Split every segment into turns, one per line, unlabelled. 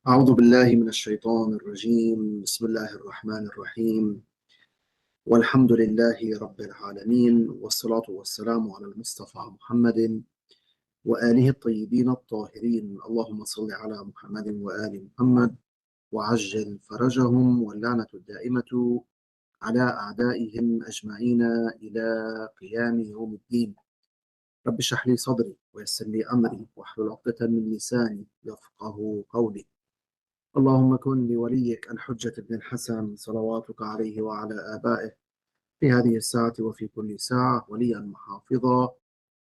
أعوذ بالله من الشيطان الرجيم بسم الله الرحمن الرحيم والحمد لله رب العالمين والصلاة والسلام على المصطفى محمد وآله الطيبين الطاهرين اللهم صل على محمد وآل محمد وعجل فرجهم واللعنة الدائمة على أعدائهم أجمعين إلى قيام يوم الدين رب اشرح لي صدري ويسر لي أمري واحلل عقدة من لساني يفقه قولي اللهم كن لوليك الحجة بن الحسن صلواتك عليه وعلى آبائه في هذه الساعة وفي كل ساعة وليا محافظا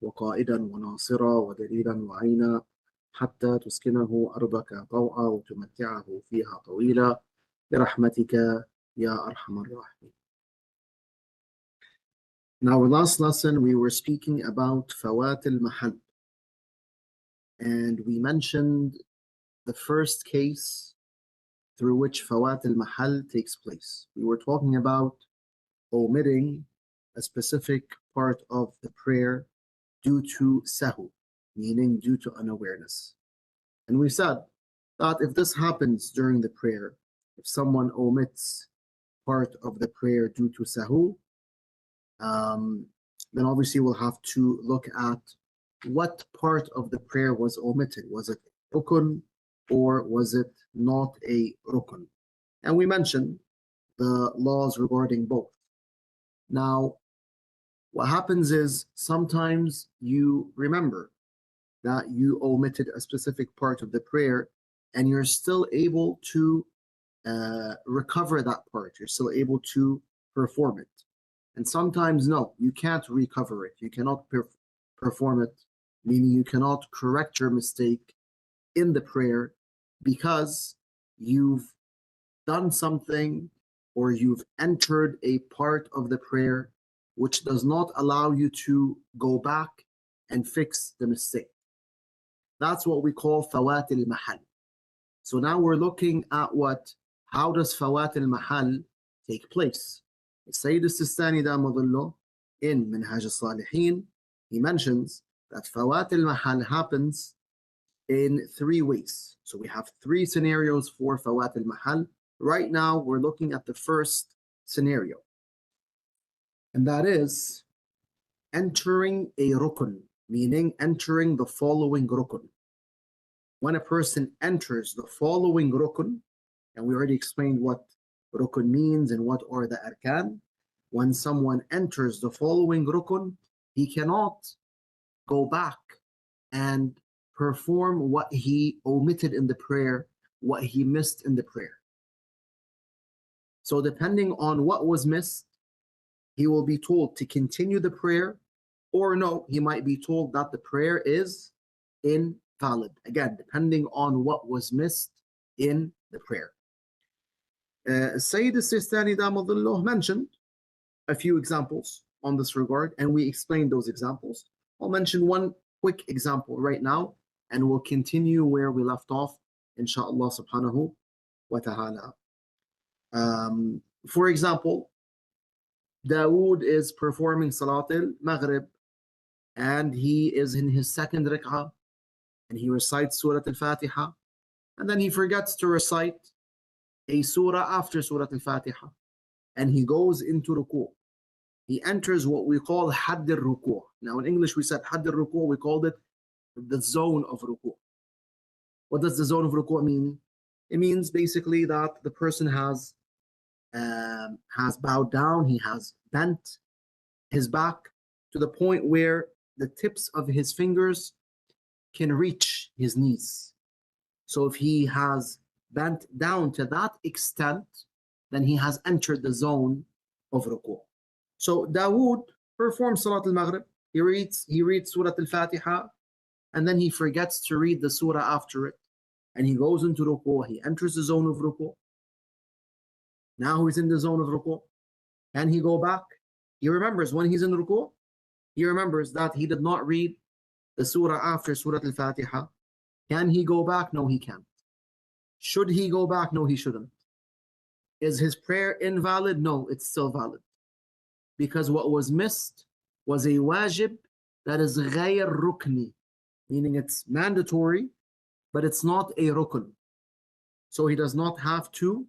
وقائدا وناصرا ودليلا وعينا حتى تسكنه أرضك طوعا وتمتعه فيها طويلا برحمتك يا أرحم الراحمين. In our last lesson, we were speaking about fawaat al-mahal, and we mentioned the first case through which fawaat al-mahal takes place. We were talking about omitting a specific part of the prayer due to sahu, meaning due to unawareness. And we said that if this happens during the prayer, if someone omits part of the prayer due to sahu, then obviously we'll have to look at what part of the prayer was omitted. Was it rukun or was it not a rukun? And we mentioned the laws regarding both. Now, what happens is sometimes you remember that you omitted a specific part of the prayer and you're still able to recover that part. You're still able to perform it. And sometimes, no, you can't recover it. You cannot perform it, meaning you cannot correct your mistake in the prayer because you've done something or you've entered a part of the prayer which does not allow you to go back and fix the mistake. That's what we call fawaat al-mahal. So now we're looking at how does fawaat al-mahal take place? Sayyid al-Sistani Damadullah in Minhaj al-Salihin, he mentions that fawaat al-mahal happens in three ways. So we have three scenarios for fawaat al-mahal. Right now, we're looking at the first scenario, and that is entering a rukun, meaning entering the following rukun. When a person enters the following rukun, and we already explained what rukun means and what are the arkan, when someone enters the following rukun, he cannot go back and perform what he omitted in the prayer, what he missed in the prayer. So depending on what was missed, he will be told to continue the prayer, or no, he might be told that the prayer is invalid. Again, depending on what was missed in the prayer. Sayyid al-Sistani Damadullah mentioned a few examples on this regard, and we explained those examples. I'll mention one quick example right now, and we'll continue where we left off, inshallah subhanahu wa ta'ala. For example, Dawood is performing Salat al-Maghrib, and he is in his second rak'ah, and he recites Surah al-Fatiha, and then he forgets to recite a surah after Surah al-Fatiha, and he goes into ruku'. He enters what we call hadd al-ruku'. Now in English we said hadd al-ruku', we called it the zone of ruku'. What does the zone of ruku' mean? It means basically that the person has bowed down, he has bent his back to the point where the tips of his fingers can reach his knees. So if he has bent down to that extent, then he has entered the zone of ruku'. So Dawood performs Salat al-Maghrib. He reads Surah al-Fatiha, and then he forgets to read the surah after it, and he goes into ruku'. He enters the zone of ruku'. Now he's in the zone of ruku'. Can he go back? He remembers when he's in ruku', he remembers that he did not read the surah after Surah al-Fatiha. Can he go back? No, he can't. Should he go back? No, he shouldn't. Is his prayer invalid? No, it's still valid. Because what was missed was a wajib that is ghayr rukni, meaning it's mandatory, but it's not a rukun. So he does not have to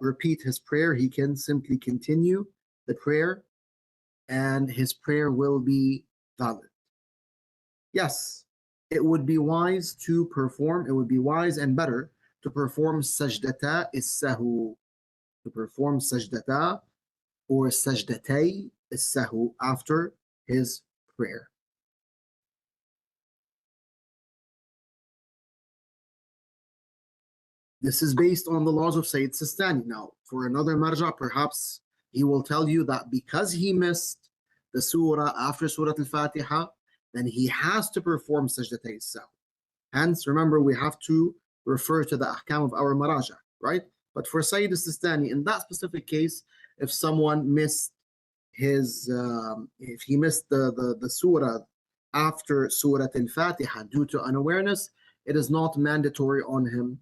repeat his prayer. He can simply continue the prayer and his prayer will be valid. Yes, it would be wise and better to perform sajdata is-sahu, to perform sajdata or sajdatay is-sahu after his prayer. This is based on the laws of Sayyid Sistani. Now, for another marja, perhaps he will tell you that because he missed the surah after Surah Al-Fatiha, then he has to perform sajdatay as-sahu. Hence, remember, we have to refer to the ahkam of our maraja, right? But for Sayyid Sistani, in that specific case, if someone missed if he missed the surah after Surah Al-Fatiha due to unawareness, it is not mandatory on him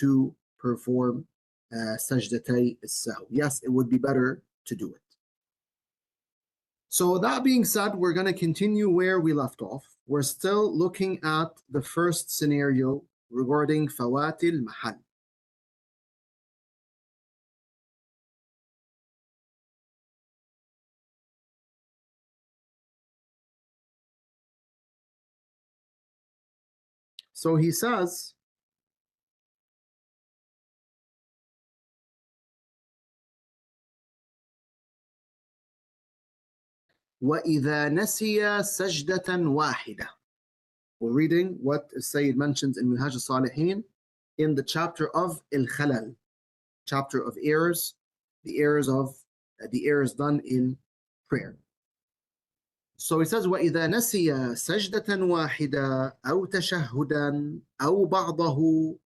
to perform sajdatay as-sahu. Yes, it would be better to do it. So that being said, we're going to continue where we left off. We're still looking at the first scenario regarding fawaat al-mahal. So he says, وَإِذَا نَسِيَ سَجْدَةً وَاحِدَةً. We're reading what Sayyid mentions in Minhaj al-Salihin in the chapter of al-Khalal, chapter of errors, the errors done in prayer. So he says, وَإِذَا نَسِيَ سَجْدَةً وَاحِدَةً أَوْ تَشَهُّدًا أَوْ بَعْضَهُ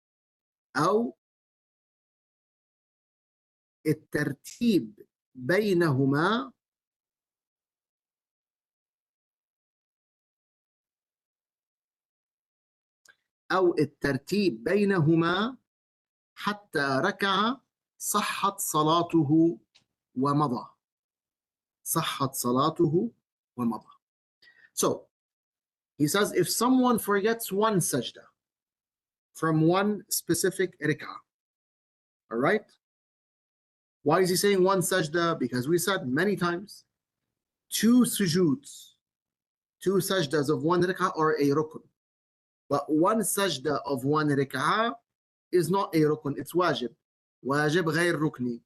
أو الترتيب بينهما حتى ركع صحت صلاته ومضى. So he says, if someone forgets one sajda from one specific rak'ah, all right? Why is he saying one sajda? Because we said many times, two sajdas of one rak'ah are a rukn. But one sajda of one rak'ah is not a rukn, it's wajib. Wajib غير rukni.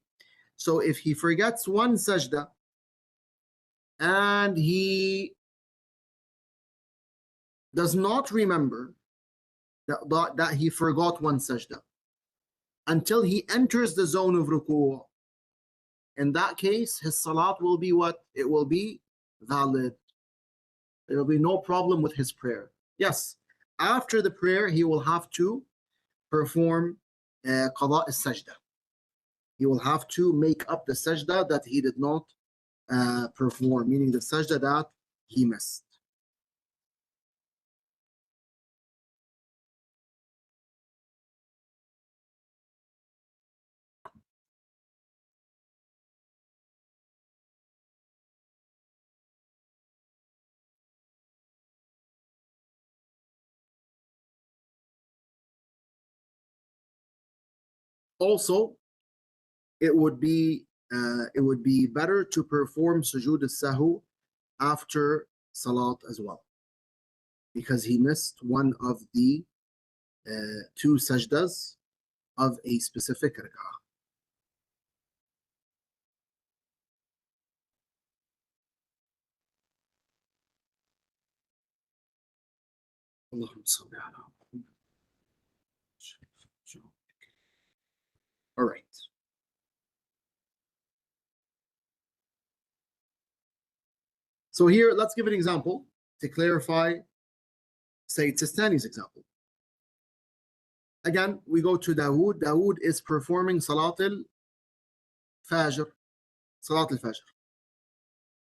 So if he forgets one sajda and he does not remember that he forgot one sajda until he enters the zone of ruku', in that case, his salat will be what? It will be valid. There will be no problem with his prayer. Yes, after the prayer, he will have to perform qada as-sajda. He will have to make up the sajda that he did not perform, meaning the sajda that he missed. Also, it would be better to perform sujood al-sahu after salat as well, because he missed one of the two sajdas of a specific rak'ah. All right. So here, let's give an example to clarify Sayyid Sistani's example. Again, we go to Dawood. Dawood is performing Salat al-Fajr.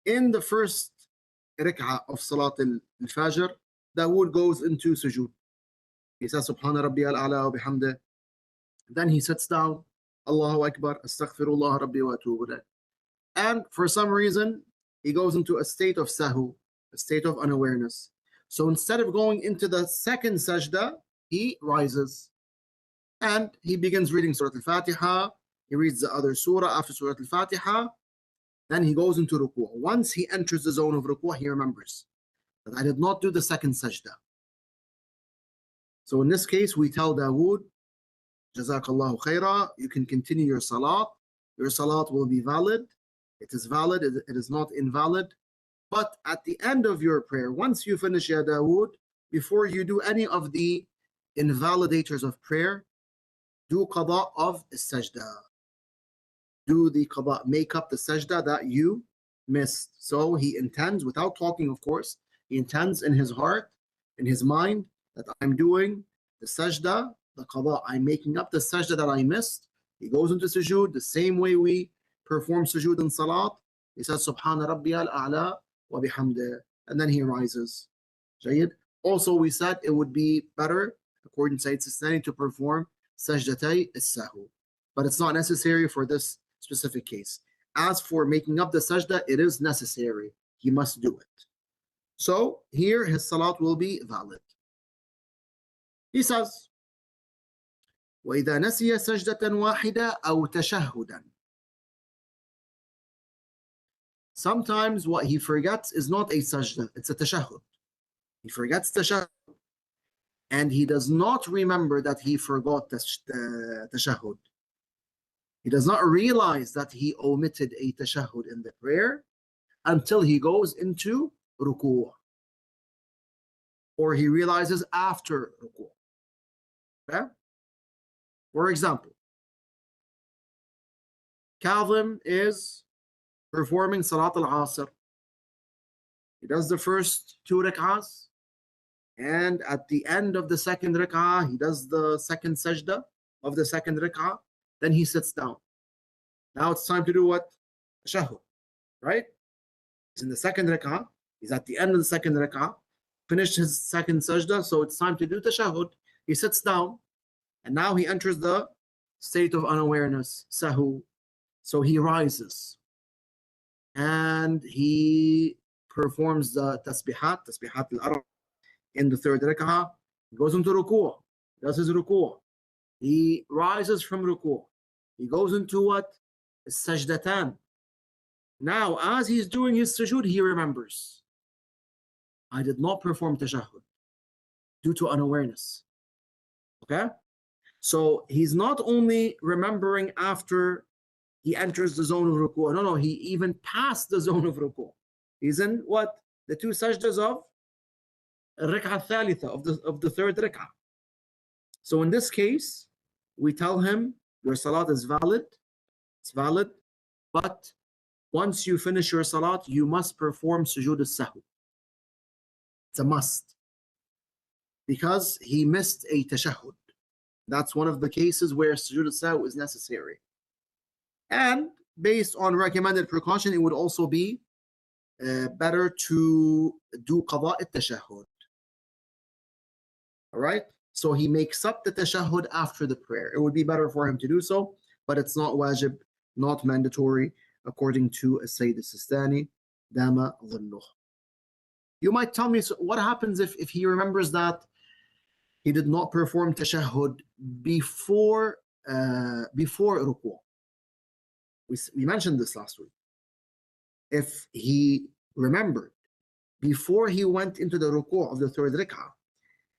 In the first rak'ah of Salat al-Fajr, Dawood goes into sujood. He says, Subhana Rabbi al-A'la wa bihamdih. Then he sits down, Allahu Akbar, Astaghfirullah Rabbi wa atubu ilayh. And for some reason, he goes into a state of sahu, a state of unawareness. So instead of going into the second sajda, he rises and he begins reading Surah Al-Fatiha. He reads the other surah after Surah Al-Fatiha. Then he goes into ruku'. Once he enters the zone of ruku', he remembers that I did not do the second sajda. So in this case, we tell Dawood, Jazakallahu khaira, you can continue your salat. Your salat will be valid. It is valid, it is not invalid. But at the end of your prayer, once you finish, Ya Dawood, before you do any of the invalidators of prayer, do qada of sajda. Do the qada, make up the sajda that you missed. So he intends, without talking of course, he intends in his heart, in his mind, that I'm doing the sajda, the qada, I'm making up the sajda that I missed. He goes into sujood the same way we perform sujood in salat. He says, Subhana Rabbiyal A'la wa bihamdih, and then he rises. Jayyid. Also, we said it would be better, according to Sayyid Sistani, to perform sajdatay as-sahu. But it's not necessary for this specific case. As for making up the sajda, it is necessary. He must do it. So here his salat will be valid. He says, وَإِذَا نَسِيَ سَجْدَةً وَاحِدَةً أَوْ تَشَهُّدًا. Sometimes what he forgets is not a sajda, it's a tashahhud. He forgets tashahhud, and he does not remember that he forgot the tashahhud. He does not realize that he omitted a tashahhud in the prayer until he goes into ruku', or he realizes after ruku'. Okay? For example, Kazim is performing Salat al-Asr. He does the first 2 rak'ahs, and at the end of the second rak'ah, he does the second sajda of the second rak'ah, then he sits down. Now it's time to do what? Tashahhud, right? He's in the second rak'ah, he's at the end of the second rak'ah, finished his second sajda, so it's time to do tashahhud. He sits down, and now he enters the state of unawareness, sahu. So he rises, and he performs the tasbihat al-arab in the third rak'ah. He goes into ruku', does his ruku'. He rises from ruku'. He goes into what? Sajdatan. Now, as he's doing his sujood, he remembers, I did not perform tashahhud due to unawareness. Okay? So he's not only remembering after he enters the zone of ruku'. No, he even passed the zone of ruku'. He's in what? The 2 sajdas of rak'ah thalitha, of the third rak'ah. So in this case, we tell him, your salat is valid. It's valid. But once you finish your salat, you must perform sujood as-sahw. It's a must. Because he missed a tashahhud. That's one of the cases where sujood as-sahw is necessary. And based on recommended precaution, it would also be better to do qada al-tashahhud. All right? So he makes up the tashahhud after the prayer. It would be better for him to do so, but it's not wajib, not mandatory, according to Sayyid Sistani, Dama Dhannuh. You might tell me, so what happens if he remembers that he did not perform tashahhud before ruku'? We mentioned this last week. If he remembered before he went into the ruku' of the third rak'ah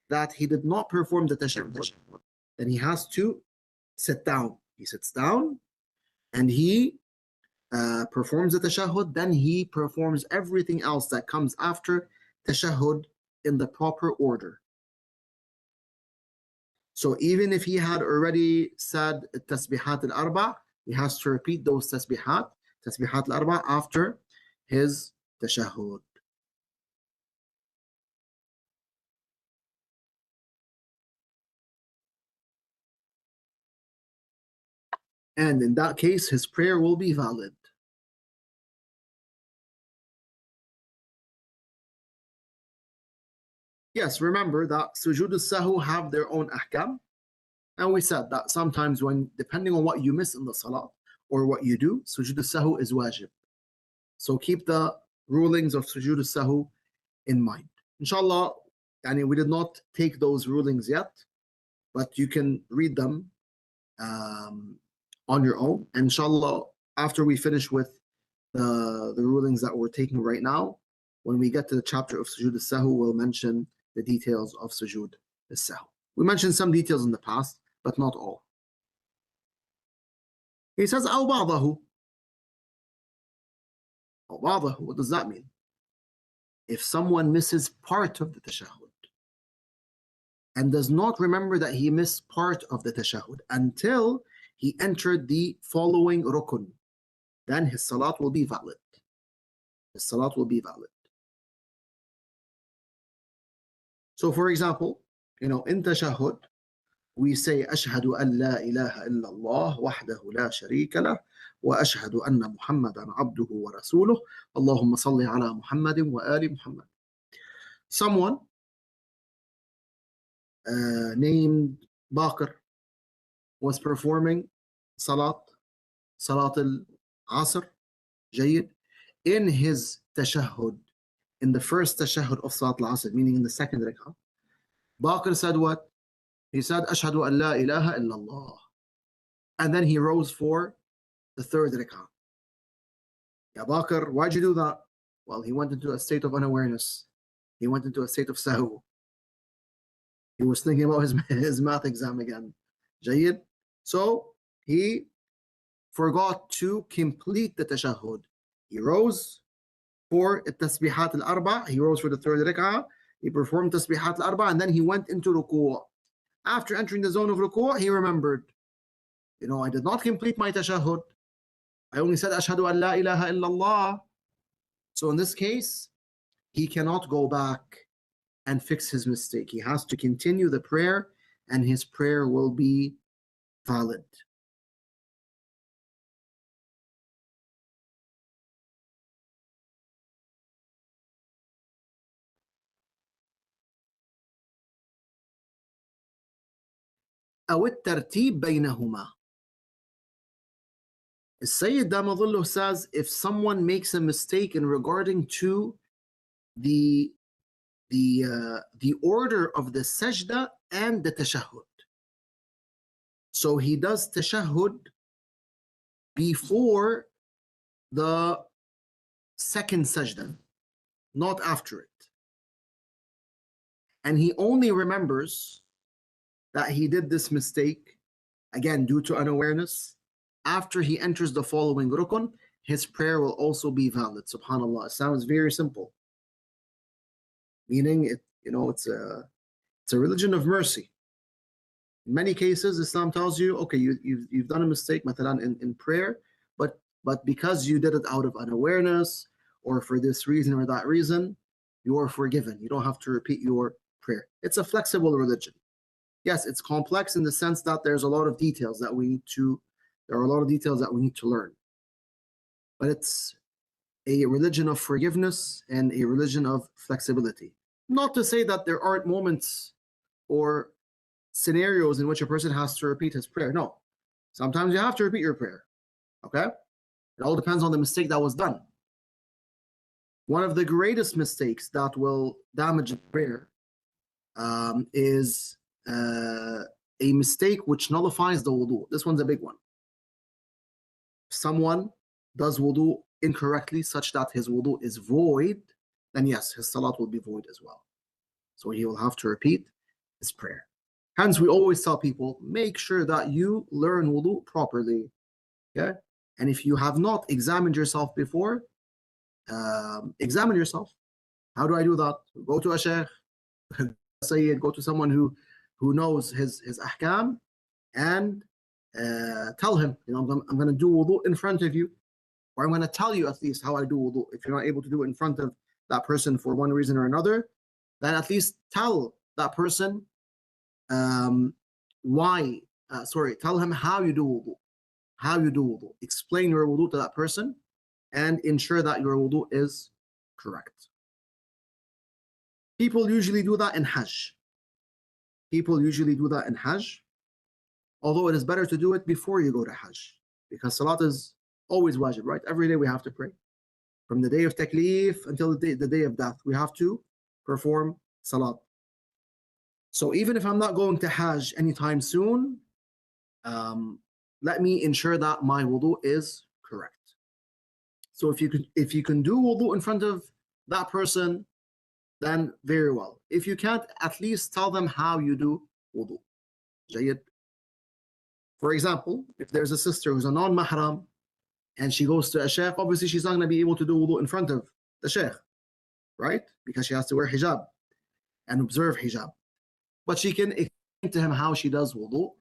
that he did not perform the tashahhud, then he has to sit down. He sits down and he performs the tashahhud, then he performs everything else that comes after tashahhud in the proper order. So even if he had already said tasbihat al-arba', he has to repeat those tasbihat al-arba' after his tashahhud. And in that case, his prayer will be valid. Yes, remember that sujood al-sahw have their own ahkam. And we said that sometimes when, depending on what you miss in the salah or what you do, sujood al-sahw is wajib. So keep the rulings of sujood al-sahw in mind. Inshallah, we did not take those rulings yet. but you can read them on your own. And inshallah, after we finish with the rulings that we're taking right now, when we get to the chapter of sujood al-sahw, we'll mention the details of sujood al-sahw. We mentioned some details in the past, but not all. He says, أو بعضه. أو بعضه, what does that mean? If someone misses part of the tashahhud and does not remember that he missed part of the tashahhud until he entered the following rukun, then his salat will be valid. His salat will be valid. So for example, in tashahhud, we say أشهد أن لا إله إلا الله وحده لا شريك له وأشهد أن محمدا عبده ورسوله اللهم صل على محمد وآل محمد. Someone named Baqir was performing Salat al-Asr, جيد, in his tashahhud, in the first tashahhud of Salat al-Asr, meaning in the second rak'ah. Baqir said what? He said, أشهد أن لا إله إلا الله. And then he rose for the third rak'ah. Ya Baqir, why'd you do that? Well, he went into a state of unawareness. He went into a state of sahu. He was thinking about his math exam again. Jayyid. So he forgot to complete the tashahhud. He rose for tasbihat al-arba. He rose for the third rak'ah. He performed tasbihat al-arba, and then he went into ruku'. After entering the zone of ruku', he remembered, I did not complete my tashahhud. I only said ashhadu an la ilaha illallah. So in this case, he cannot go back and fix his mistake. He has to continue the prayer, and his prayer will be valid. أو الترتيب بينهما. Sayyid Damadullah says, if someone makes a mistake in regarding to the order of the sajda and the tashahhud. So he does tashahhud before the second sajda, not after it. And he only remembers that he did this mistake, again, due to unawareness, after he enters the following rukun. His prayer will also be valid. SubhanAllah. It sounds very simple. Meaning, it's a religion of mercy. In many cases, Islam tells you, okay, you've done a mistake, matalan, in prayer, but because you did it out of unawareness, or for this reason or that reason, you are forgiven. You don't have to repeat your prayer. It's a flexible religion. Yes, it's complex in the sense that there's a lot of details that we need to learn. But it's a religion of forgiveness and a religion of flexibility. Not to say that there aren't moments or scenarios in which a person has to repeat his prayer. No. Sometimes you have to repeat your prayer. Okay? It all depends on the mistake that was done. One of the greatest mistakes that will damage the prayer is a mistake which nullifies the wudu. This one's a big one. If someone does wudu incorrectly such that his wudu is void, then yes, his salat will be void as well. So he will have to repeat his prayer. Hence, we always tell people, make sure that you learn wudu properly. Okay? And if you have not examined yourself before, examine yourself. How do I do that? Go to a sheikh, Sayyid, go to someone who knows his ahkam, and tell him, I'm going to do wudu in front of you, or I'm going to tell you at least how I do wudu. If you're not able to do it in front of that person for one reason or another, then at least tell that person tell him how you do wudu. How you do wudu. Explain your wudu to that person and ensure that your wudu is correct. People usually do that in Hajj. Although it is better to do it before you go to Hajj, because salat is always wajib, right? Every day we have to pray. From the day of taklif until the day of death, we have to perform salat. So even if I'm not going to Hajj anytime soon, let me ensure that my wudu is correct. So if you can do wudu in front of that person, then very well. If you can't, at least tell them how you do wudu. جيد. For example, if there's a sister who's a non-mahram and she goes to a sheikh, obviously she's not going to be able to do wudu in front of the sheikh, right? Because she has to wear hijab and observe hijab. But she can explain to him how she does wudu,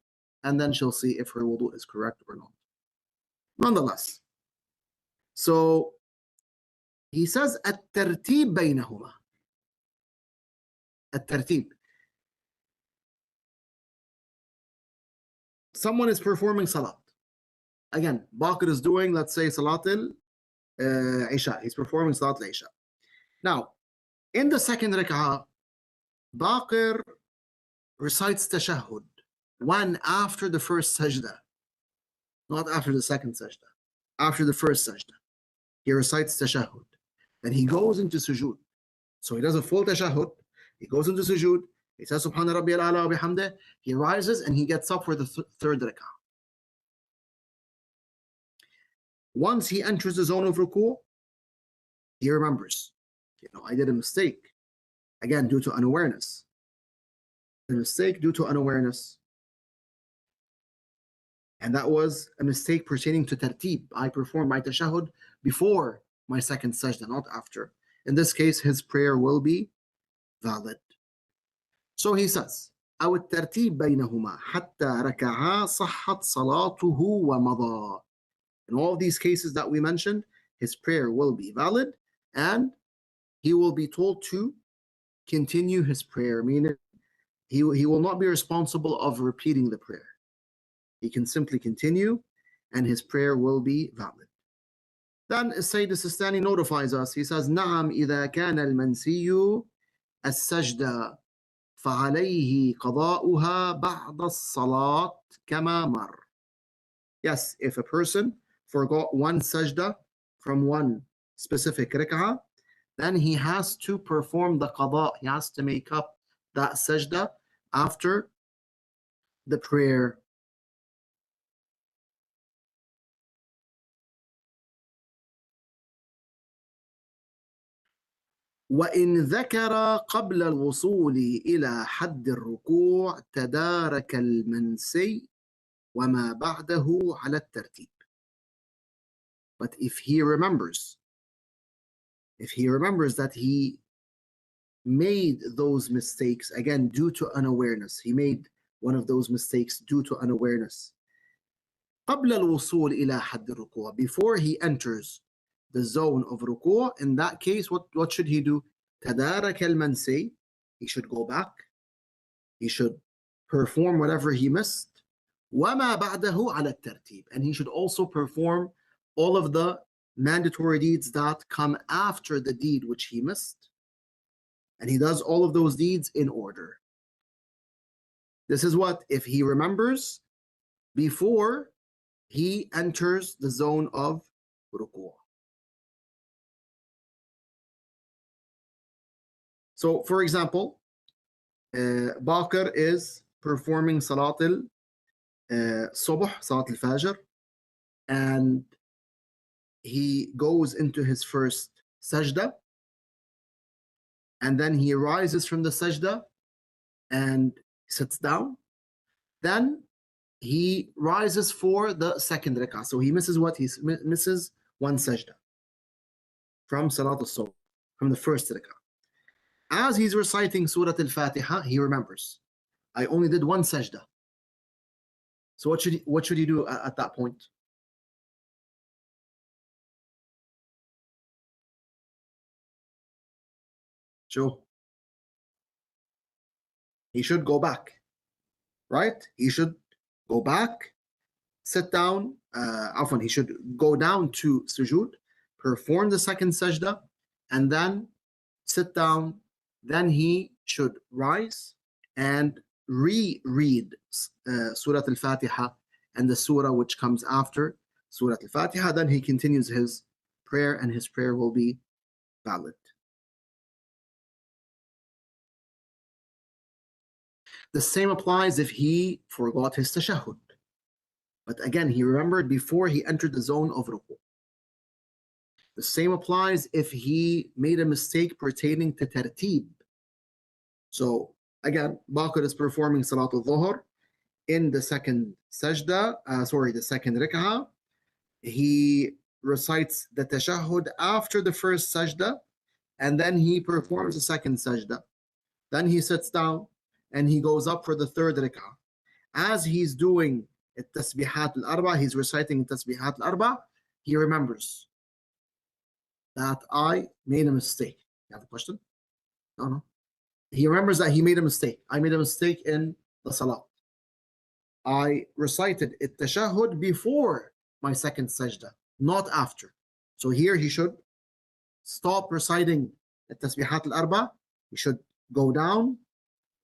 and then she'll see if her wudu is correct or not. Nonetheless, so he says الترتيب بينهما. الترتيب. Someone is performing salat. Again, Baqir is doing, let's say, Salatul Isha. He's performing Salat al-Isha. Now, in the second rak'ah, Baqir recites tashahhud, one after the first sajda, not after the second sajda, after the first sajda. He recites tashahhud. Then he goes into sujood. So he does a full tashahhud, he goes into sujood, he says Subhana Rabbiyal A'la wa bihamdih, he rises and he gets up for the third rak'ah. Once he enters the zone of ruku', he remembers, I did a mistake. Again, due to unawareness. A mistake due to unawareness. And that was a mistake pertaining to tartib. I performed my tashahhud before my second sajda, not after. In this case, his prayer will be valid. So he says, أو الترتيب بينهما حتى ركعا صحت صلاته ومضى. In all these cases that we mentioned, his prayer will be valid and he will be told to continue his prayer, meaning he will not be responsible of repeating the prayer. He can simply continue and his prayer will be valid. Then Sayyid Sistani notifies us. He says, نعم إذا كان المنسي السجدة فعليه قضاؤها بعد الصلاة كما مر. Yes, if a person forgot one sajda from one specific rak'ah, then he has to perform the qada. He has to make up that sajda after the prayer. وإن ذكر قبل الوصول إلى حد الركوع تدارك المنسي وما بعده على الترتيب. But if he remembers that he made those mistakes, again, due to unawareness, he made one of those mistakes due to unawareness, قبل الوصول إلى حد الركوع, before he enters the zone of ruku', in that case, what should he do? تدارك المنسي, he should go back, he should perform whatever he missed, وما بعده على الترتيب, and he should also perform all of the mandatory deeds that come after the deed which he missed, and he does all of those deeds in order. This is what, if he remembers before he enters the zone of ruku'. So, for example, Baqir is performing Salat al-Subh, Salat al-Fajr, and he goes into his first sajda, and then he rises from the sajda and sits down. Then he rises for the second rak'ah. So he misses what? He misses one sajda from Salat al-Subh, from the first rak'ah. As he's reciting Surah Al-Fatiha, he remembers, I only did one sajda. So what should he do at that point? Sure. He should go back, right? He should go back, sit down, he should go down to sujood, perform the second sajda, and then sit down. Then he should rise and reread Surah Al-Fatiha and the surah which comes after Surah Al-Fatiha. Then he continues his prayer and his prayer will be valid. The same applies if he forgot his tashahhud. But again, he remembered before he entered the zone of ruku. The same applies if he made a mistake pertaining to tartib. So again, Bakr is performing Salat al-Dhuhr in the second sajda, the second rak'ah. He recites the tashahhud after the first sajda, and then he performs the second sajda. Then he sits down and he goes up for the third rak'ah. As he's doing التسبيحات الأربع, he's reciting التسبيحات الأربع, he remembers that I made a mistake. You have a question? No. He remembers that he made a mistake. I made a mistake in the salah. I recited التشهد before my second sajda, not after. So here he should stop reciting التسبيحات الأربع. He should go down,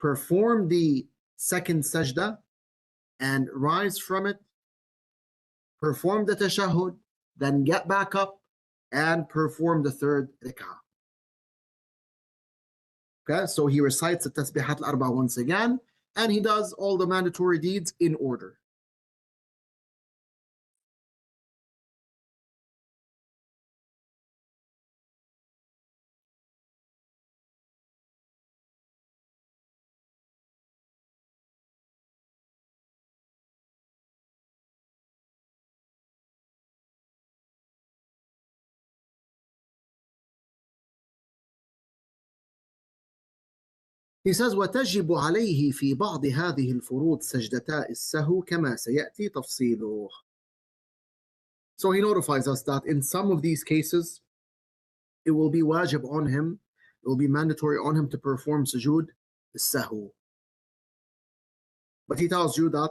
perform the second sajda, and rise from it, perform the tashahhud, then get back up and perform the third rak'ah. Okay, so he recites the tasbihat al-arba once again, and he does all the mandatory deeds in order. He says, وَتَجِبُ عَلَيْهِ فِي بَعْضِ هَذِهِ الْفُرُوض سَجْدَتَا السَّهْوِ كَمَا سَيَأْتِي تَفْصِيلُهُ. So he notifies us that in some of these cases, it will be wajib on him, it will be mandatory on him to perform sujood al-sahw. But he tells you that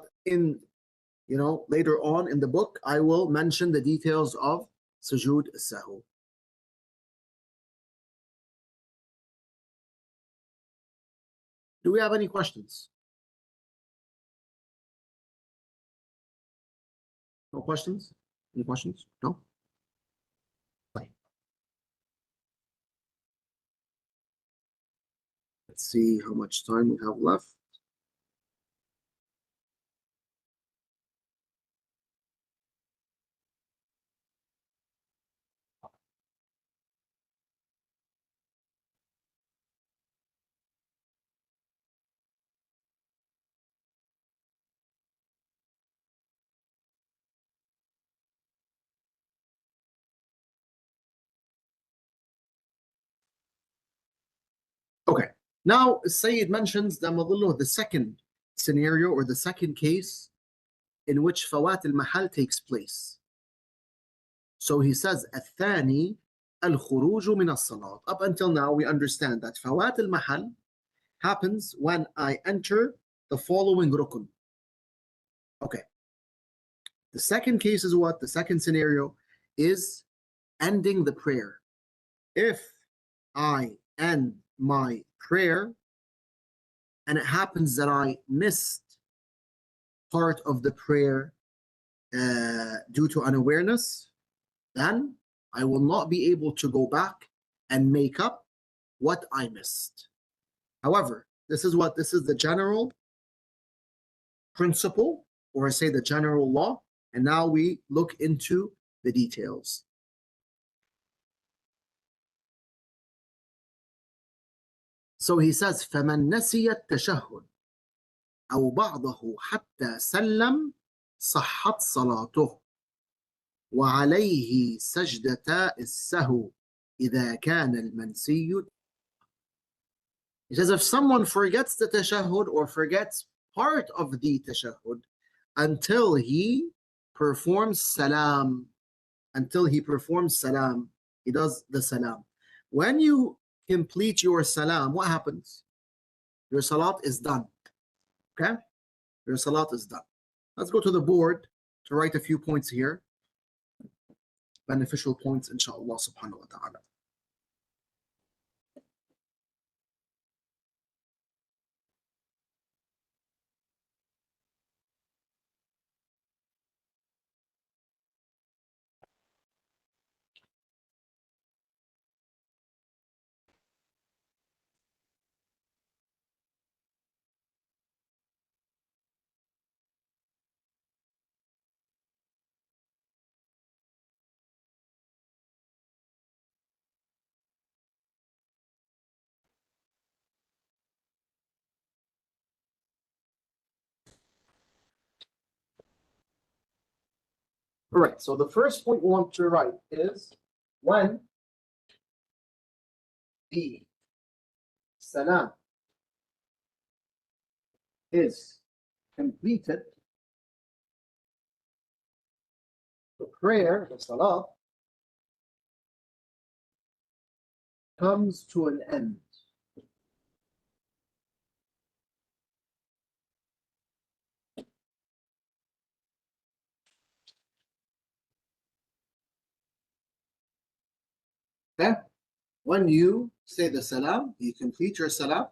later on in the book, I will mention the details of sujood al-sahw. Do we have any questions? No questions? Any questions? No? Let's see how much time we have left. Okay, now Sayyid mentions the second scenario or the second case in which fawaat al-mahal takes place. So he says, الثاني الخروج من الصلاة. Up until now, we understand that fawaat al-mahal happens when I enter the following rukun. Okay. The second case is what? The second scenario is ending the prayer. If I end my prayer and it happens that I missed part of the prayer due to unawareness, then I will not be able to go back and make up what I missed. However, this is the general principle, or I say the general law, and now we look into the details. So he says, فَمَنْ نَسِيَ التَّشَهُّدَ أو بعضه حتى سلم صحت صلاته وعليه سجدتا السهو إذا كان المنسي. He says if someone forgets the tashahhud or forgets part of the tashahhud until he performs salam, he does the salam. When you complete your salam, what happens? Your salat is done. Okay? Your salat is done. Let's go to the board to write a few points here. Beneficial points, inshallah subhanahu wa ta'ala. All right, so the first point we want to write is when the salam is completed, the prayer, the salah, comes to an end. Okay? When you say the salam, you complete your salam.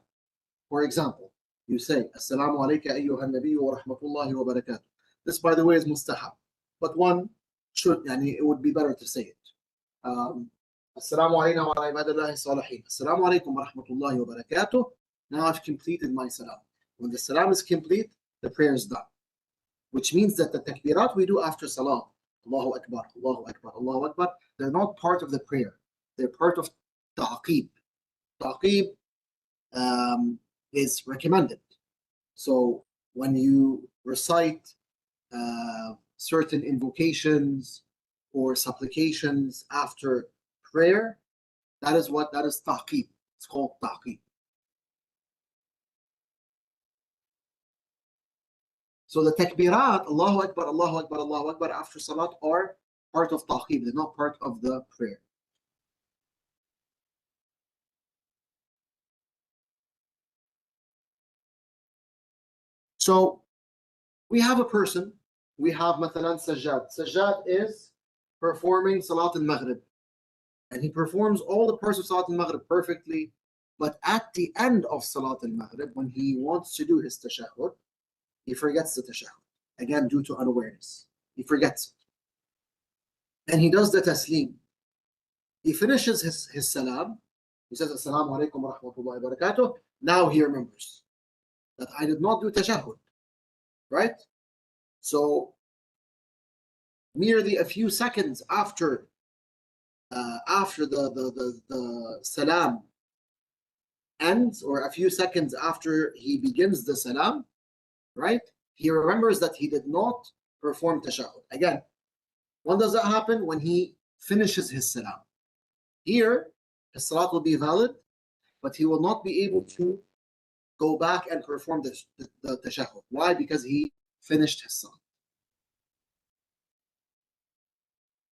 For example, you say, Assalamu alayka ayyuha nabiyyu wa rahmatullahi wa barakatuh. This, by the way, is mustahab. But one should, it would be better to say it. Assalamu alayna wa ala ibadillahi salihin. Assalamu alaykum wa rahmatullahi wa barakatuh. Now I've completed my salam. When the salam is complete, the prayer is done. Which means that the takbirat we do after salah, Allahu Akbar, Allahu Akbar, Allahu Akbar, they're not part of the prayer. They're part of ta'qib. Ta'qib is recommended. So when you recite certain invocations or supplications after prayer, that is ta'qib. It's called ta'qib. So the takbirat, Allahu Akbar, Allahu Akbar, Allahu Akbar after salat are part of ta'qib. They're not part of the prayer. So we have a person, we have مثلا Sajjad. Sajjad is performing Salat al-Maghrib. And he performs all the parts of Salat al-Maghrib perfectly. But at the end of Salat al-Maghrib, when he wants to do his tashahhud, he forgets the tashahhud. Again, due to unawareness. He forgets it. And he does the taslim. He finishes his salam. He says, Assalamu alaikum wa rahmatullahi wa barakatuh. Now he remembers that I did not do tashahhud, right? So merely a few seconds after the salam ends, or a few seconds after he begins the salam, right? He remembers that he did not perform tashahhud. Again, when does that happen? When he finishes his salam. Here, his salat will be valid, but he will not be able to go back and perform the tashahhud. Why? Because he finished his salat.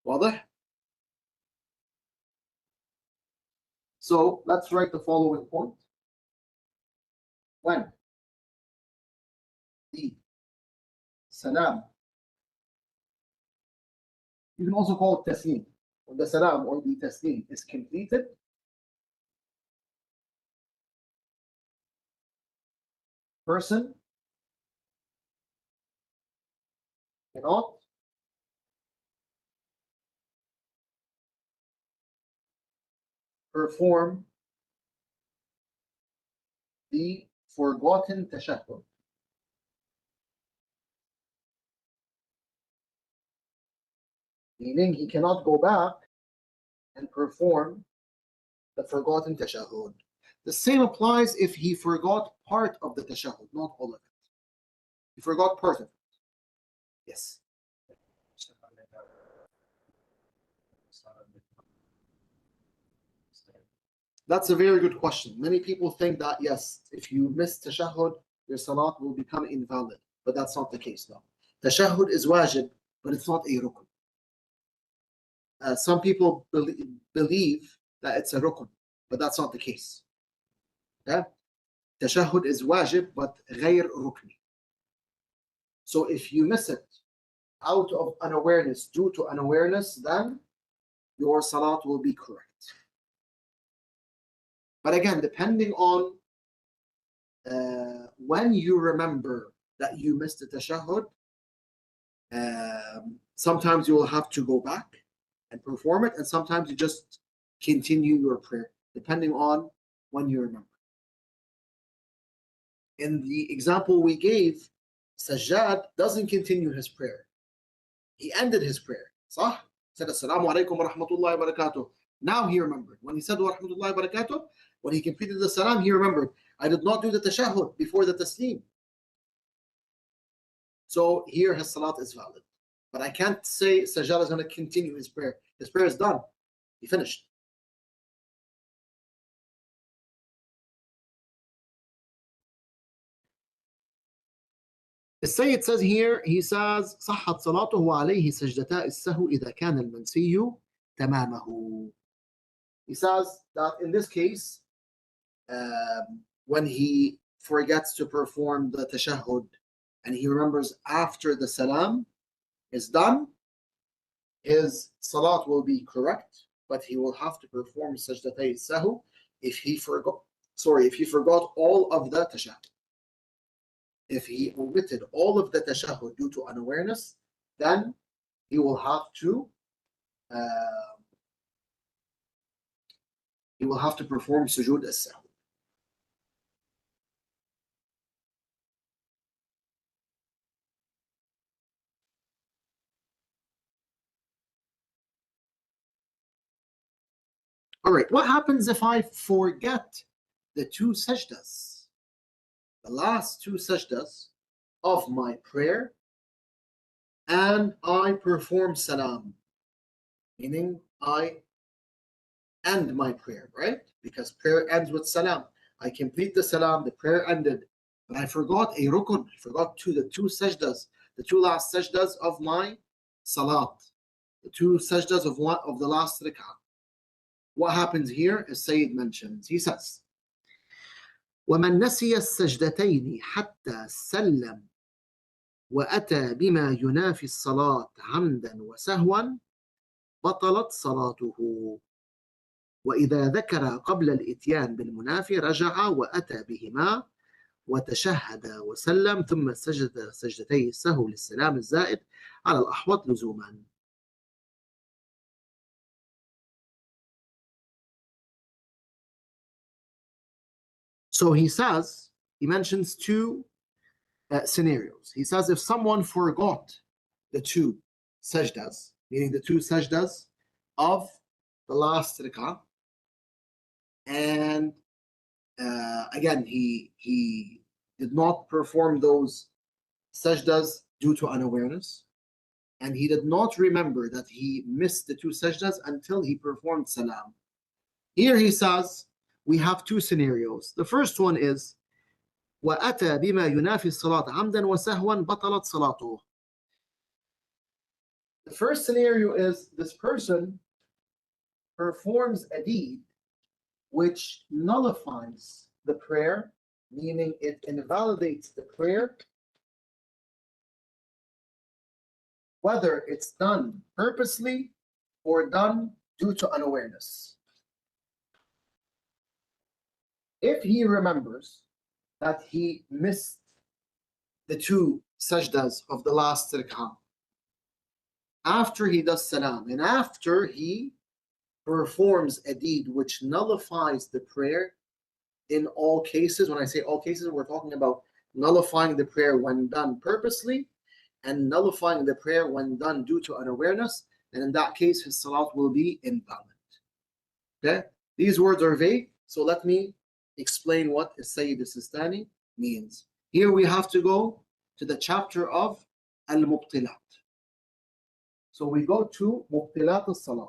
واضح? So let's write the following point. When the salam, you can also call it taslim. When the salam or the taslim is completed, person cannot perform the forgotten tashahhud. Meaning he cannot go back and perform the forgotten tashahhud. The same applies if he forgot part of the tashahhud, not all of it. He forgot part of it. Yes. That's a very good question. Many people think that, yes, if you miss tashahhud, your salat will become invalid. But that's not the case, though. Tashahhud is wajib, but it's not a rukn. Some people believe that it's a rukn, but that's not the case. Okay? Tashahhud is wajib, but غير rukni. So if you miss it out of unawareness, due to unawareness, then your salat will be correct. But again, depending on when you remember that you missed the tashahhud, sometimes you will have to go back and perform it, and sometimes you just continue your prayer, depending on when you remember. In the example we gave, Sajjad doesn't continue his prayer. He ended his prayer. صح? Said, Assalamu alaikum wa rahmatullahi wa barakatuh. Now he remembered. When he said wa rahmatullahi wa barakatuh, when he completed the salam, he remembered, I did not do the tashahhud before the taslim. So here his salat is valid. But I can't say Sajjad is going to continue his prayer. His prayer is done. He finished. السيد says here, he says صحت صلاته وعليه سجدتا السهو إذا كان المنسي تمامه. He says that in this case, when he forgets to perform the tashahhud and he remembers after the salam is done, his salat will be correct, but he will have to perform sajdatay sahu if he forgot all of the tashahhud. If he omitted all of the tashahhud due to unawareness, then he will have to perform sujood as-sahw. All right, what happens if I forget the two sajdas, the last two sajdas of my prayer, and I perform salam, meaning I end my prayer, right? Because prayer ends with salam. I complete the salam, the prayer ended, but I forgot a rukun, I forgot the two sajdas, the two last sajdas of my salat, the two sajdas of the last rak'ah. What happens here, as Sayyid mentions, he says, وَمَنْ نَسِيَ السَّجْدَتَيْنِ حَتَّى سَلَّمَ وَأَتَى بِمَا يُنَافِي الصَّلَاةَ عَمْدًا وَسَهْوًا بطلت صلاته وإذا ذكر قبل الإتيان بالمنافي رجع وأتى بهما وتشهد وسلم ثم سجد سجدتي السهو للسلام الزائد على الأحوط لزوما. So he mentions two scenarios. He says if someone forgot the two sajdas, meaning the two sajdas of the last rak'ah, and again he did not perform those sajdas due to unawareness, and he did not remember that he missed the two sajdas until he performed salam. Here he says we have two scenarios. The first one is وَأَتَى بِمَا يُنَافِي الصَّلَاةَ عَمْدًا وَسَهْوًا بَطَلَتْ صَلَاتُهُ. The first scenario is this person performs a deed which nullifies the prayer, meaning it invalidates the prayer, whether it's done purposely or done due to unawareness. If he remembers that he missed the two sajdas of the last rak'ah after he does salam and after he performs a deed which nullifies the prayer in all cases, when I say all cases, we're talking about nullifying the prayer when done purposely and nullifying the prayer when done due to unawareness, and in that case his salat will be invalid. Okay, these words are vague, so let me explain what Sayyid al-Sistani means. Here we have to go to the chapter of al-Mubtilat. So we go to Mubtilat al-Salah.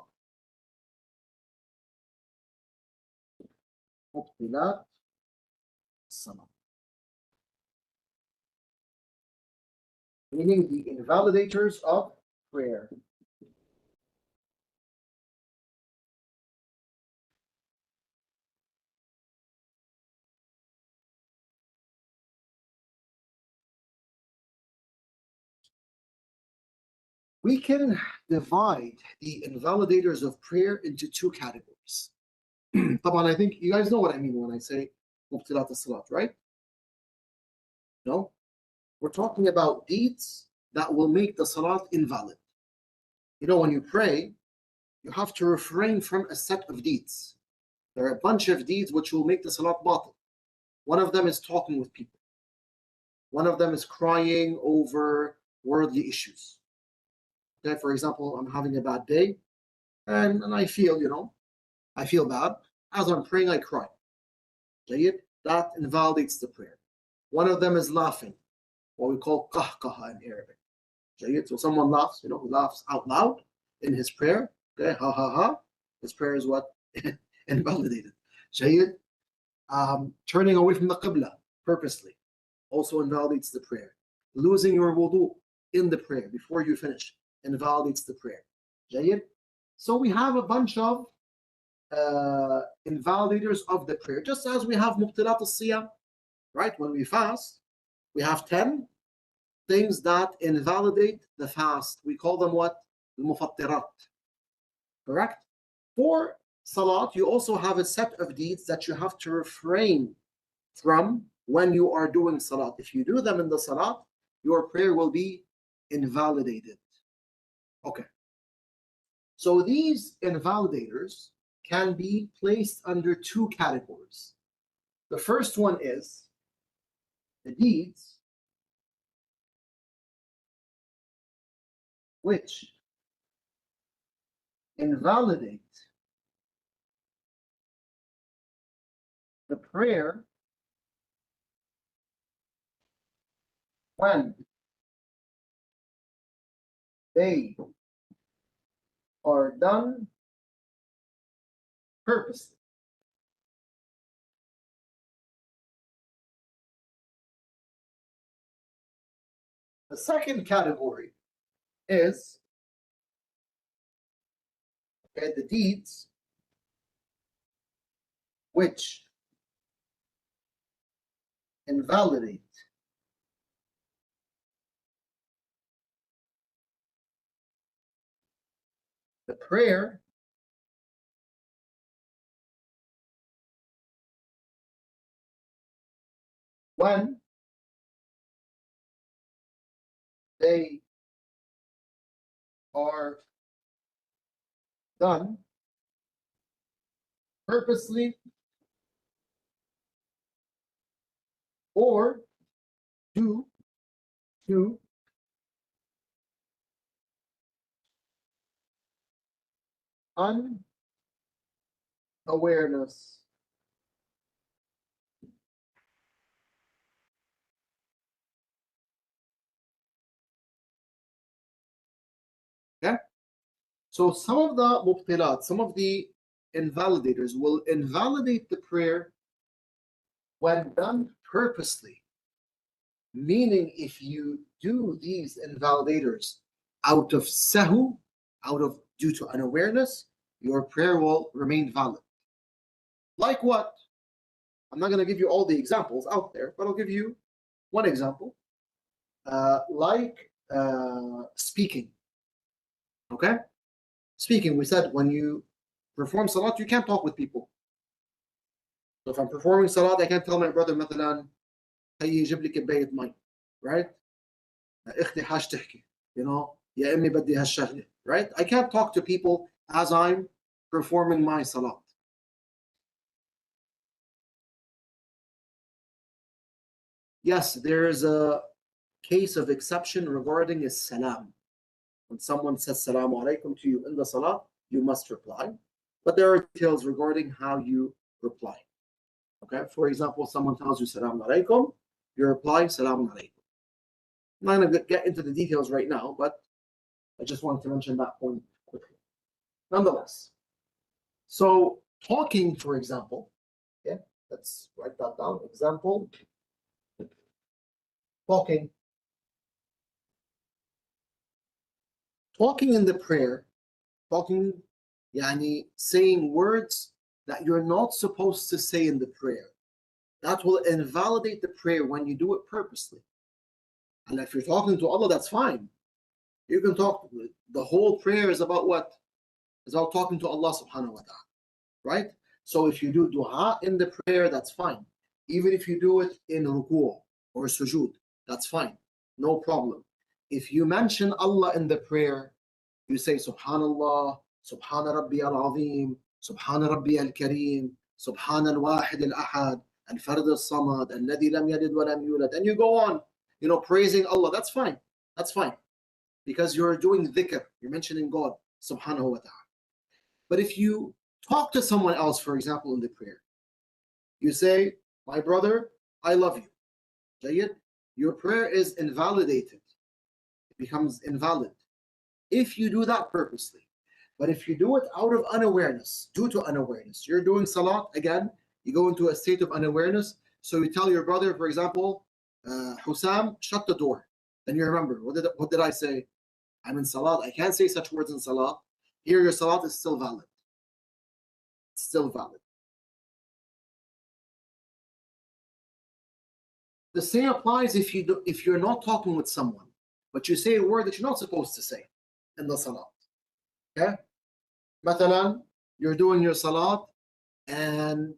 Mubtilat al-Salah, meaning the invalidators of prayer. We can divide the invalidators of prayer into two categories. طبعا, I think you guys know what I mean when I say Mubtilat al-Salat, right? No? We're talking about deeds that will make the salat invalid. You know, when you pray, you have to refrain from a set of deeds. There are a bunch of deeds which will make the salat batil. One of them is talking with people. One of them is crying over worldly issues. Okay, for example, I'm having a bad day and I feel, I feel bad. As I'm praying, I cry. That invalidates the prayer. One of them is laughing, what we call qahqaha in Arabic. So someone laughs, who laughs out loud in his prayer, okay, ha ha ha, his prayer is what? Invalidated. جيد. Turning away from the Qibla purposely also invalidates the prayer. Losing your wudu in the prayer before you finish invalidates the prayer. جيد. So we have a bunch of invalidators of the prayer, just as we have mubtilat al-siyam, right? When we fast, we have 10 things that invalidate the fast. We call them what? Al-mufattirat. Correct? For salat, you also have a set of deeds that you have to refrain from when you are doing salat. If you do them in the salat, your prayer will be invalidated. Okay. So these invalidators can be placed under two categories. The first one is the deeds which invalidate the prayer when they are done purposely. The second category is the deeds which invalidate the prayer when they are done purposely or due to unawareness. Okay? So some of the mubtilat, some of the invalidators will invalidate the prayer when done purposely. Meaning, if you do these invalidators out of sahu, due to unawareness, your prayer will remain valid. Like what? I'm not going to give you all the examples out there, but I'll give you one example. Like speaking. Okay? Speaking, we said when you perform salat, you can't talk with people. So if I'm performing salat, I can't tell my brother, مثلا, هي يجيب لي كباية مي, right? اختي حاج تحكي, يا امي بدي هالشغله, right? I can't talk to people as I'm performing my salat. Yes, there is a case of exception regarding a salam. When someone says salamu alaikum to you in the salat, you must reply. But there are details regarding how you reply. Okay, for example, someone tells you salamu alaikum, you reply salamu alaikum. I'm not going to get into the details right now, but I just wanted to mention that point quickly. Nonetheless, so talking, for example, yeah, let's write that down. Example, talking. Talking in the prayer, talking, yani saying words that you're not supposed to say in the prayer. That will invalidate the prayer when you do it purposely. And if you're talking to Allah, that's fine. You can talk. The whole prayer is about what? It's about talking to Allah subhanahu wa ta'ala, right? So if you do dua in the prayer, that's fine. Even if you do it in ruku' or sujood, that's fine. No problem. If you mention Allah in the prayer, you say Subhanallah, Subhana Rabbi al-Azim, Subhana Rabbi al-Kareem, Subhana al-Wahid al-Ahad, al-Fard al-Samad, al-Ladhi lam yalid wa lam yulad, and you go on, praising Allah. That's fine. That's fine. Because you're doing dhikr, you're mentioning God, subhanahu wa ta'ala. But if you talk to someone else, for example, in the prayer, you say, my brother, I love you. Jayyid, your prayer is invalidated becomes invalid if you do that purposely. But if you do it out of unawareness, due to unawareness, you're doing salat, again, you go into a state of unawareness. So you tell your brother, for example, Hussam, shut the door. Then you remember, what did I say? I'm in salat. I can't say such words in salat. Here, your salat is still valid. It's still valid. The same applies if you're not talking with someone, but you say a word that you're not supposed to say in the salat. Okay? مثلا, you're doing your salat, and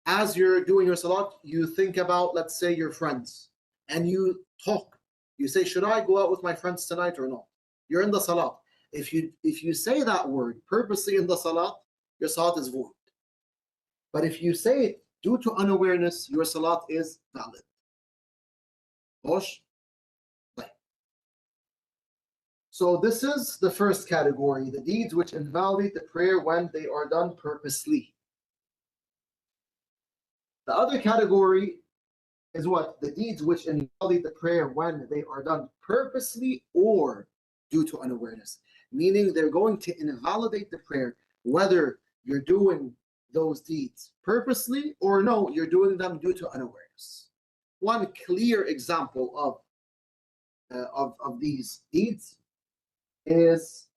as you're doing your salat, you think about, let's say, your friends, and you talk. You say, should I go out with my friends tonight or not? You're in the salat. If you say that word purposely in the salat, your salat is void. But if you say it due to unawareness, your salat is valid. So this is the first category, the deeds which invalidate the prayer when they are done purposely. The other category is what? The deeds which invalidate the prayer when they are done purposely or due to unawareness. Meaning they're going to invalidate the prayer whether you're doing those deeds purposely or no, you're doing them due to unawareness. One clear example of these deeds is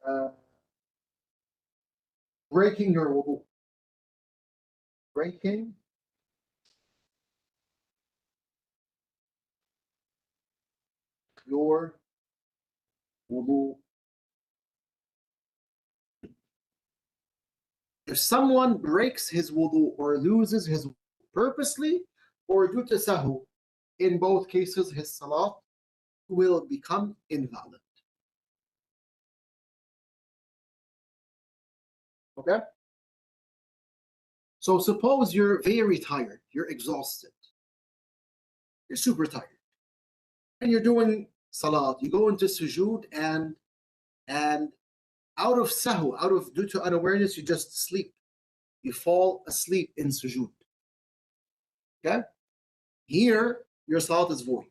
breaking your wudu. Breaking your wudu. If someone breaks his wudu or loses his wudu purposely or due to sahu, in both cases his salat will become invalid. Okay? So suppose you're very tired, you're exhausted, you're super tired, and you're doing salat, you go into sujood, and out of sahu, due to unawareness, you just sleep. You fall asleep in sujood. Okay? Here, your salat is void.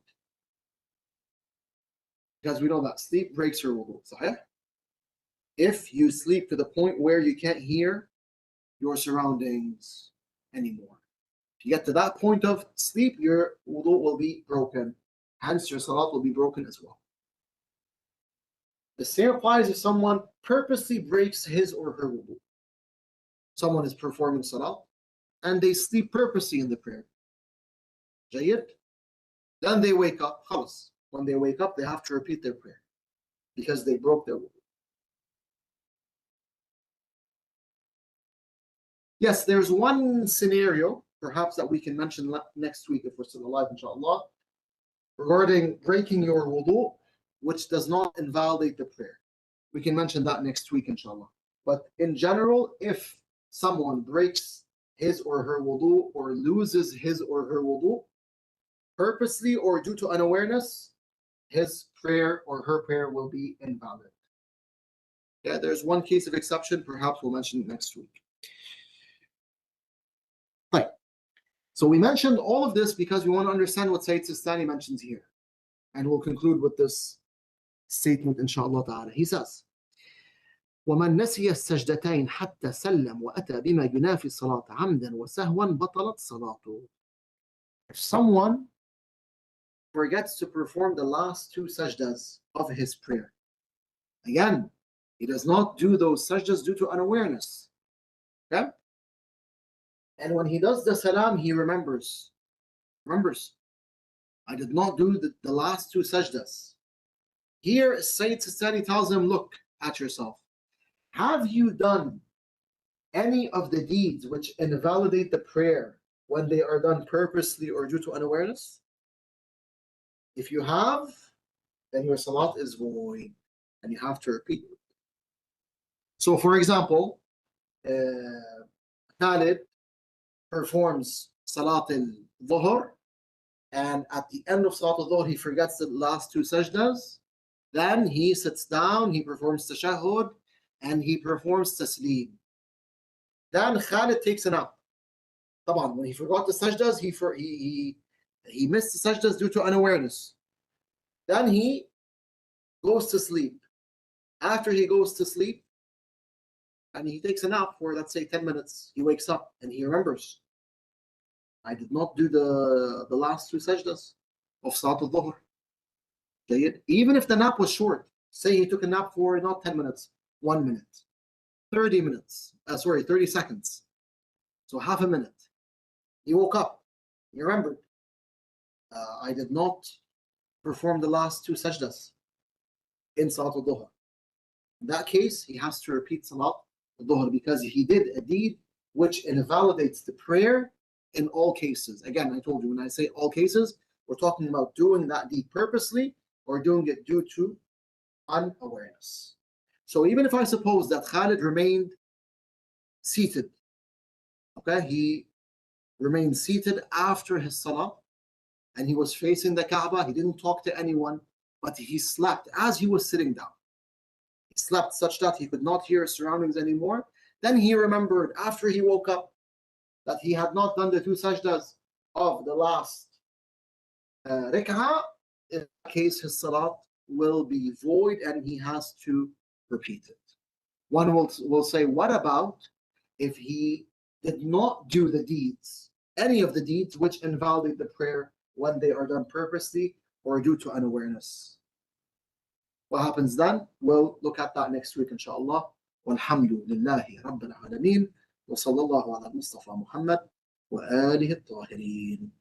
Because we know that sleep breaks your wudu. Sahih? If you sleep to the point where you can't hear your surroundings anymore. If you get to that point of sleep, your wudu will be broken. Hence, your salat will be broken as well. The same applies if someone purposely breaks his or her wudu. Someone is performing salat, and they sleep purposely in the prayer. Jayyid. Then they wake up. Khalas. When they wake up, they have to repeat their prayer because they broke their wudu. Yes, there's one scenario, perhaps, that we can mention next week if we're still alive, inshallah, regarding breaking your wudu, which does not invalidate the prayer. We can mention that next week, inshallah. But in general, if someone breaks his or her wudu or loses his or her wudu purposely or due to unawareness, his prayer or her prayer will be invalid. Yeah, there's one case of exception, perhaps we'll mention it next week. Right. So we mentioned all of this because we want to understand what Sayyid Sistani mentions here. And we'll conclude with this statement, inshallah ta'ala. He says, ومن نسي السجدتين حتى سلم وأتى بما ينافي الصلاة عمدا وسهوا بطلت صلاته. If someone forgets to perform the last two sajdas of his prayer, again, he does not do those sajdas due to unawareness. Okay? And when he does the salam, he remembers, I did not do the last two sajdas. Here, Sayyid Sistani tells him, look at yourself. Have you done any of the deeds which invalidate the prayer when they are done purposely or due to unawareness? If you have, then your salat is void and you have to repeat it. So, for example, Khalid performs Salat al-Dhuhr, and at the end of Salat al-Dhuhr, he forgets the last two sajdas. Then he sits down, he performs tashahhud, and he performs taslim. Then Khalid takes a nap. When he forgot the sajdas, he missed the sajdas due to unawareness. Then he goes to sleep. After he goes to sleep, and he takes a nap for, let's say, 10 minutes, he wakes up and he remembers, I did not do the last two sajdas of Salat al-Dhuhr. Even if the nap was short, say he took a nap for not 10 minutes, 1 minute, 30 minutes, 30 seconds, so half a minute. He woke up, he remembered, I did not perform the last two sajdas in Salat al-Dhuhr. In that case, he has to repeat Salat al-Dhuhr because he did a deed which invalidates the prayer in all cases. Again, I told you, when I say all cases, we're talking about doing that deed purposely or doing it due to unawareness. So even if I suppose that Khalid remained seated, okay, he remained seated after his salah and he was facing the Kaaba, he didn't talk to anyone, but he slept as he was sitting down. He slept such that he could not hear his surroundings anymore. Then he remembered after he woke up that he had not done the two sajdas of the last rak'ah. In that case, his salat will be void and he has to repeat it. One will say, what about if he did not do the deeds, any of the deeds which invalidate the prayer when they are done purposely or due to unawareness? What happens then? We'll look at that next week, inshallah. Walhamdulillahi Rabbil Alameen. وصلى الله على المصطفى محمد وآله الطاهرين.